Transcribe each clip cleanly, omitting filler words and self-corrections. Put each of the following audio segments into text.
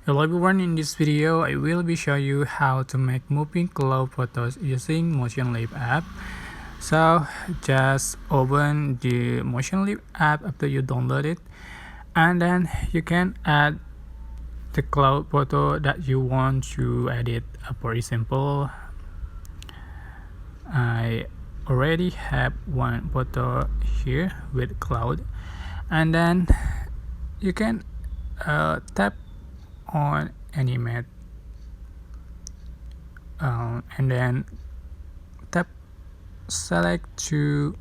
Hello everyone, in this video I will be showing you how to make moving cloud photos using Motionleap app. So just open the Motionleap app after you download it, and then you can add the cloud photo that you want to edit. For example, I already have one photo here with cloud, and then you can tap on animate, and then tap select the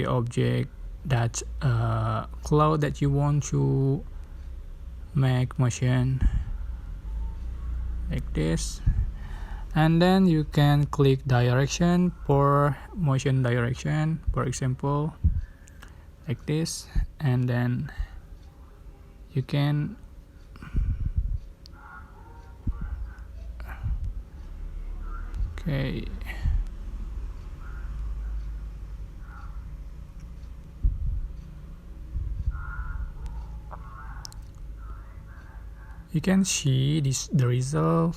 object that cloud that you want to make motion like this, and then you can click direction for motion direction, for example like this, and then you can you can see the result.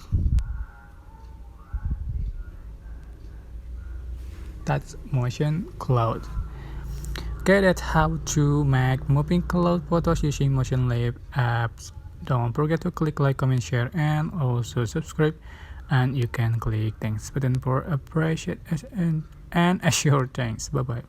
That's motion cloud. Okay, that's how to make moving cloud photos using Motionleap apps. Don't forget to click like, comment, share, and also subscribe. And you can click thanks button for appreciate and assure thanks. Bye bye.